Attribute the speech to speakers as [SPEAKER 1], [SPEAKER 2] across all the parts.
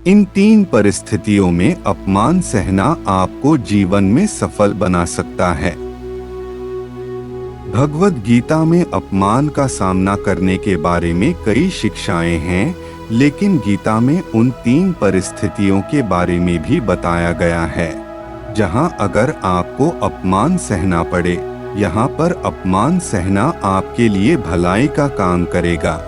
[SPEAKER 1] इन 3 परिस्थितियों में अपमान सहना आपको जीवन में सफल बना सकता है। भगवद गीता में अपमान का सामना करने के बारे में कई शिक्षाएं हैं, लेकिन गीता में उन 3 परिस्थितियों के बारे में भी बताया गया है जहां अगर आपको अपमान सहना पड़े। यहाँ पर अपमान सहना आपके लिए भलाई का काम करेगा,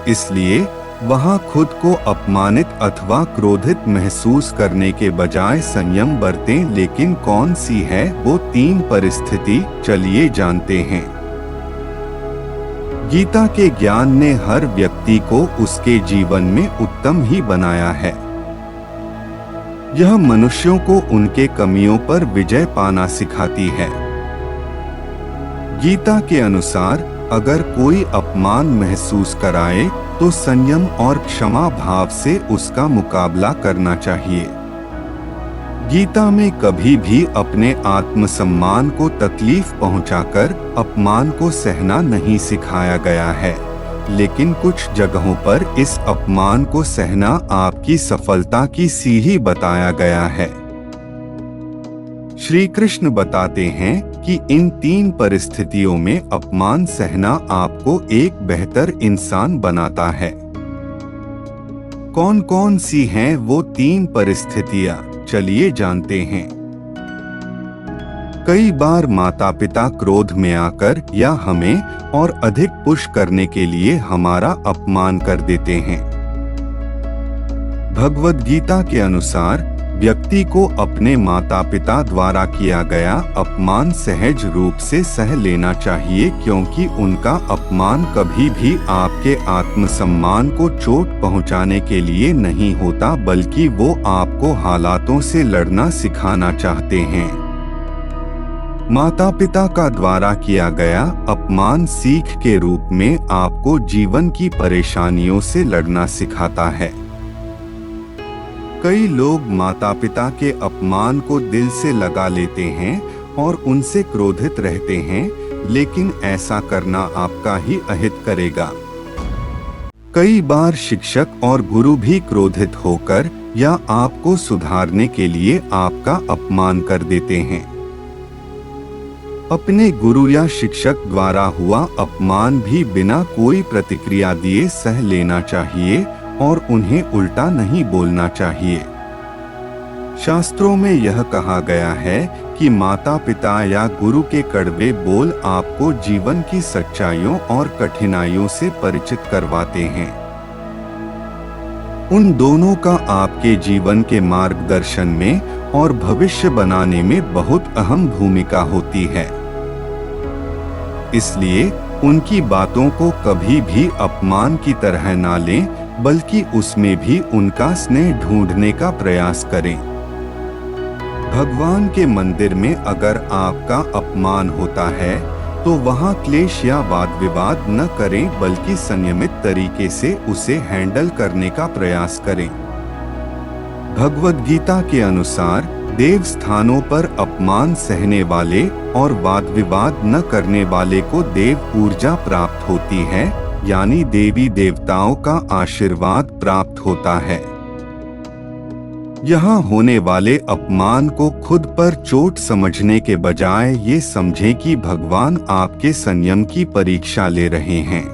[SPEAKER 1] इसलिए वहां खुद को अपमानित अथवा क्रोधित महसूस करने के बजाय संयम बरतें। लेकिन कौन सी है वो 3 परिस्थिति, चलिए जानते हैं। गीता के ज्ञान ने हर व्यक्ति को उसके जीवन में उत्तम ही बनाया है। यह मनुष्यों को उनके कमियों पर विजय पाना सिखाती है। गीता के अनुसार अगर कोई अपमान महसूस कराए तो संयम और क्षमा भाव से उसका मुकाबला करना चाहिए। गीता में कभी भी अपने आत्मसम्मान को तकलीफ पहुंचाकर अपमान को सहना नहीं सिखाया गया है, लेकिन कुछ जगहों पर इस अपमान को सहना आपकी सफलता की सीढ़ी बताया गया है। श्री कृष्ण बताते हैं कि इन 3 परिस्थितियों में अपमान सहना आपको एक बेहतर इंसान बनाता है। कौन कौन सी हैं वो 3 परिस्थितियां, चलिए जानते हैं। कई बार माता पिता क्रोध में आकर या हमें और अधिक पुश करने के लिए हमारा अपमान कर देते हैं। भगवद गीता के अनुसार व्यक्ति को अपने माता पिता द्वारा किया गया अपमान सहज रूप से सह लेना चाहिए, क्योंकि उनका अपमान कभी भी आपके आत्मसम्मान को चोट पहुंचाने के लिए नहीं होता, बल्कि वो आपको हालातों से लड़ना सिखाना चाहते हैं। माता पिता का द्वारा किया गया अपमान सीख के रूप में आपको जीवन की परेशानियों से लड़ना सिखाता है। कई लोग माता पिता के अपमान को दिल से लगा लेते हैं और उनसे क्रोधित रहते हैं, लेकिन ऐसा करना आपका ही अहित करेगा। कई बार शिक्षक और गुरु भी क्रोधित होकर या आपको सुधारने के लिए आपका अपमान कर देते हैं। अपने गुरु या शिक्षक द्वारा हुआ अपमान भी बिना कोई प्रतिक्रिया दिए सह लेना चाहिए और उन्हें उल्टा नहीं बोलना चाहिए। शास्त्रों में यह कहा गया है कि माता पिता या गुरु के कड़वे बोल आपको जीवन की सच्चाइयों और कठिनाइयों से परिचित करवाते हैं। उन दोनों का आपके जीवन के मार्गदर्शन में और भविष्य बनाने में बहुत अहम भूमिका होती है। इसलिए उनकी बातों को कभी भी अपमान की तरह ना लें, बल्कि उसमें भी उनका स्नेह ढूंढने का प्रयास करें। भगवान के मंदिर में अगर आपका अपमान होता है तो वहां क्लेश या वाद विवाद न करें, बल्कि संयमित तरीके से उसे हैंडल करने का प्रयास करें। भगवद गीता के अनुसार देव स्थानों पर अपमान सहने वाले और वाद विवाद न करने वाले को देव ऊर्जा प्राप्त होती है, यानी देवी देवताओं का आशीर्वाद प्राप्त होता है। यहाँ होने वाले अपमान को खुद पर चोट समझने के बजाय ये समझें कि भगवान आपके संयम की परीक्षा ले रहे हैं।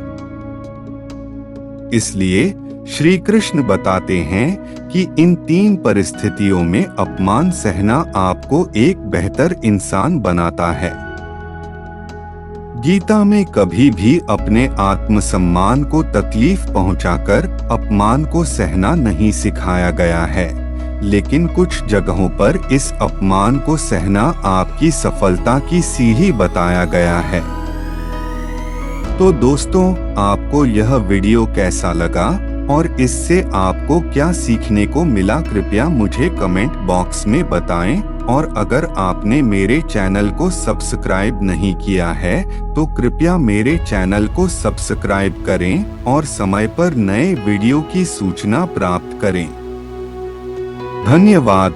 [SPEAKER 1] इसलिए श्री कृष्ण बताते हैं कि इन 3 परिस्थितियों में अपमान सहना आपको एक बेहतर इंसान बनाता है। गीता में कभी भी अपने आत्मसम्मान को तकलीफ पहुंचाकर अपमान को सहना नहीं सिखाया गया है, लेकिन कुछ जगहों पर इस अपमान को सहना आपकी सफलता की सीढ़ी बताया गया है। तो दोस्तों, आपको यह वीडियो कैसा लगा और इससे आपको क्या सीखने को मिला, कृपया मुझे कमेंट बॉक्स में बताएं। और अगर आपने मेरे चैनल को सब्सक्राइब नहीं किया है तो कृपया मेरे चैनल को सब्सक्राइब करें और समय पर नए वीडियो की सूचना प्राप्त करें। धन्यवाद।